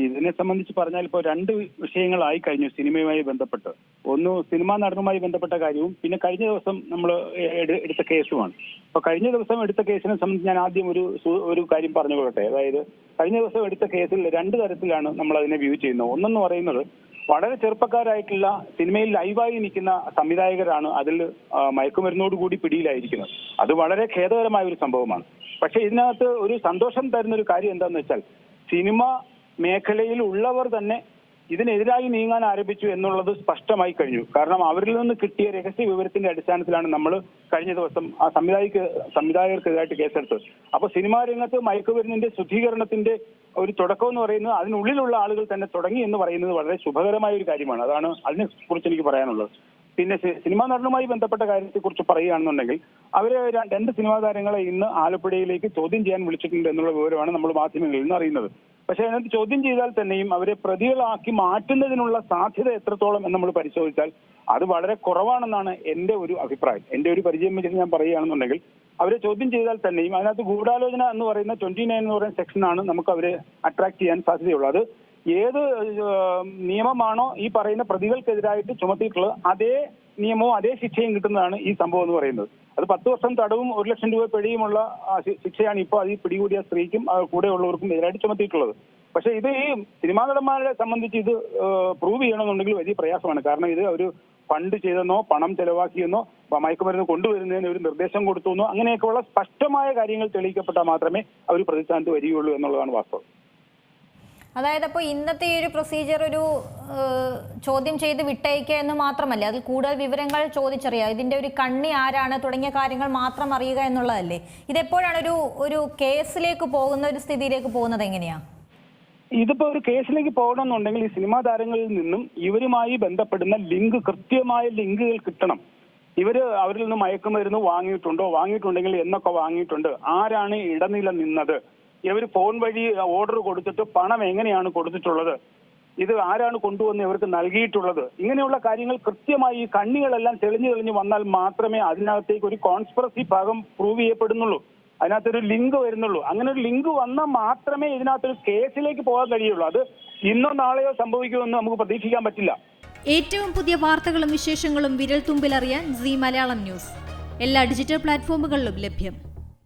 ഇതിനെ സംബന്ധിച്ച് പറഞ്ഞാൽ ഇപ്പോൾ രണ്ട് വിഷയങ്ങളായി കഴിഞ്ഞു സിനിമയുമായി ബന്ധപ്പെട്ട്. ഒന്ന് സിനിമാ നടനുമായി ബന്ധപ്പെട്ട കാര്യവും പിന്നെ കഴിഞ്ഞ ദിവസം നമ്മൾ എടുത്ത കേസുമാണ്. അപ്പൊ കഴിഞ്ഞ ദിവസം എടുത്ത കേസിനെ സംബന്ധിച്ച് ഞാൻ ആദ്യം ഒരു കാര്യം പറഞ്ഞുകൊള്ളട്ടെ. അതായത് കഴിഞ്ഞ ദിവസം എടുത്ത കേസിൽ രണ്ട് തരത്തിലാണ് നമ്മൾ അതിനെ വ്യൂ ചെയ്യുന്നത്. ഒന്നെന്ന് പറയുന്നത് വളരെ ചെറുപ്പക്കാരായിട്ടുള്ള സിനിമയിൽ ലൈവായി നിൽക്കുന്ന സംവിധായകരാണ് അതിൽ മയക്കുമരുന്നോടുകൂടി പിടിയിലായിരിക്കുന്നത്. അത് വളരെ ഖേദകരമായ ഒരു സംഭവമാണ്. പക്ഷെ ഇതിനകത്ത് ഒരു സന്തോഷം തരുന്ന ഒരു കാര്യം എന്താണെന്ന് വെച്ചാൽ സിനിമ മേഖലയിൽ ഉള്ളവർ തന്നെ ഇതിനെതിരായി നീങ്ങാൻ ആരംഭിച്ചു എന്നുള്ളത് സ്പഷ്ടമായി കഴിഞ്ഞു. കാരണം അവരിൽ നിന്ന് കിട്ടിയ രഹസ്യ വിവരത്തിന്റെ അടിസ്ഥാനത്തിലാണ് നമ്മൾ കഴിഞ്ഞ ദിവസം ആ സംവിധായകർക്കെതിരായിട്ട് കേസെടുത്തത്. അപ്പൊ സിനിമാ രംഗത്ത് മയക്കുമരുന്നിന്റെ ശുദ്ധീകരണത്തിന്റെ ഒരു തുടക്കം എന്ന് പറയുന്നത് അതിനുള്ളിലുള്ള ആളുകൾ തന്നെ തുടങ്ങി എന്ന് പറയുന്നത് വളരെ ശുഭകരമായ ഒരു കാര്യമാണ്. അതാണ് അതിനെ കുറിച്ച് എനിക്ക് പറയാനുള്ളത്. പിന്നെ സിനിമാ നടനുമായി ബന്ധപ്പെട്ട കാര്യത്തെ കുറിച്ച് പറയുകയാണെന്നുണ്ടെങ്കിൽ അവര് രണ്ട് സിനിമാ താരങ്ങളെ ഇന്ന് ആലപ്പുഴയിലേക്ക് ചോദ്യം ചെയ്യാൻ വിളിച്ചിട്ടുണ്ട് എന്നുള്ള വിവരമാണ് നമ്മൾ മാധ്യമങ്ങളിൽ നിന്ന് അറിയുന്നത്. പക്ഷെ അതിനകത്ത് ചോദ്യം ചെയ്താൽ തന്നെയും അവരെ പ്രതികളാക്കി മാറ്റുന്നതിനുള്ള സാധ്യത എത്രത്തോളം എന്ന് നമ്മൾ പരിശോധിച്ചാൽ അത് വളരെ കുറവാണെന്നാണ് എന്റെ ഒരു അഭിപ്രായം. എന്റെ ഒരു പരിചയം വെച്ചിട്ട് ഞാൻ പറയുകയാണെന്നുണ്ടെങ്കിൽ അവരെ ചോദ്യം ചെയ്താൽ തന്നെയും അതിനകത്ത് ഗൂഢാലോചന എന്ന് പറയുന്ന 29 എന്ന് പറയുന്ന സെക്ഷനാണ് നമുക്ക് അവരെ അട്രാക്ട് ചെയ്യാൻ സാധ്യതയുള്ളത്. അത് ഏത് നിയമമാണോ ഈ പറയുന്ന പ്രതികൾക്കെതിരായിട്ട് ചുമത്തിയിട്ടുള്ളത് അതേ നിയമവും അതേ ശിക്ഷയും കിട്ടുന്നതാണ് ഈ സംഭവം എന്ന് പറയുന്നത്. അത് 10 വർഷം തടവും 1 ലക്ഷം രൂപ പിഴയുമുള്ള ശിക്ഷയാണ് ഇപ്പോൾ അത് പിടികൂടിയ സ്ത്രീക്കും കൂടെയുള്ളവർക്കും എതിരായിട്ട് ചുമത്തിയിട്ടുള്ളത്. പക്ഷെ ഇത് ഈ സിനിമാ നടന്മാരെ സംബന്ധിച്ച് ഇത് പ്രൂവ് ചെയ്യണമെന്നുണ്ടെങ്കിൽ വലിയ പ്രയാസമാണ്. കാരണം ഇത് ഒരു ഫണ്ട് ചെയ്തെന്നോ പണം ചെലവാക്കിയെന്നോ മയക്കുമരുന്ന് കൊണ്ടുവരുന്നതിന് ഒരു നിർദ്ദേശം കൊടുത്തുവെന്നോ അങ്ങനെയൊക്കെയുള്ള സ്പഷ്ടമായ കാര്യങ്ങൾ തെളിയിക്കപ്പെട്ടാൽ മാത്രമേ അവർ പ്രതിസ്ഥാനത്ത് വരികയുള്ളൂ എന്നുള്ളതാണ് വാസ്തവം. അതായത് അപ്പോൾ ഇന്നത്തെ ഈ ഒരു പ്രൊസീജിയർ ഒരു ചോദ്യം ചെയ്ത് വിട്ടയക്കുക എന്ന് മാത്രമല്ല, അതിൽ കൂടുതൽ വിവരങ്ങൾ ചോദിച്ചറിയുക, ഇതിന്റെ ഒരു കണ്ണി ആരാണ് തുടങ്ങിയ കാര്യങ്ങൾ മാത്രം അറിയുക എന്നുള്ളതല്ലേ. ഇതെപ്പോഴാണ് ഒരു കേസിലേക്ക് പോകുന്ന ഒരു സ്ഥിതിയിലേക്ക് പോകുന്നത്? എങ്ങനെയാ ഇതിപ്പോ ഒരു കേസിലേക്ക് പോകണമെന്നുണ്ടെങ്കിൽ ഈ സിനിമാ താരങ്ങളിൽ നിന്നും ഇവരുമായി ബന്ധപ്പെടുന്ന കൃത്യമായ ലിങ്കുകൾ കിട്ടണം. അവരിൽ നിന്ന് മയക്കുമരുന്ന് വാങ്ങിയിട്ടുണ്ടെങ്കിൽ എന്നൊക്കെ വാങ്ങിയിട്ടുണ്ട്, ആരാണ് ഇടനില നിന്നത്, ഇവർ ഫോൺ വഴി ഓർഡർ കൊടുത്തിട്ട് പണം എങ്ങനെയാണ് കൊടുത്തിട്ടുള്ളത്, ഇത് ആരാണ് കൊണ്ടുവന്ന് ഇവർക്ക് നൽകിയിട്ടുള്ളത്, ഇങ്ങനെയുള്ള കാര്യങ്ങൾ കൃത്യമായി ഈ കണ്ണികളെല്ലാം തെളിഞ്ഞു വന്നാൽ മാത്രമേ അതിനകത്തേക്ക് ഒരു കോൺസ്പിറസി ഭാഗം പ്രൂവ് ചെയ്യപ്പെടുന്നുള്ളൂ, അതിനകത്തൊരു ലിങ്ക് വരുന്നുള്ളൂ. അങ്ങനെ ഒരു ലിങ്ക് വന്നാൽ മാത്രമേ ഇതിനകത്തൊരു കേസിലേക്ക് പോകാൻ കഴിയുള്ളൂ. അത് ഇന്നോ നാളെയോ സംഭവിക്കുമെന്ന് നമുക്ക് പ്രതീക്ഷിക്കാൻ പറ്റില്ല. ഏറ്റവും പുതിയ വാർത്തകളും വിശേഷങ്ങളും വിരൽ തുമ്പിലറിയാൻ സീ മലയാളം ന്യൂസ് എല്ലാ ഡിജിറ്റൽ പ്ലാറ്റ്ഫോമുകളിലും ലഭ്യം.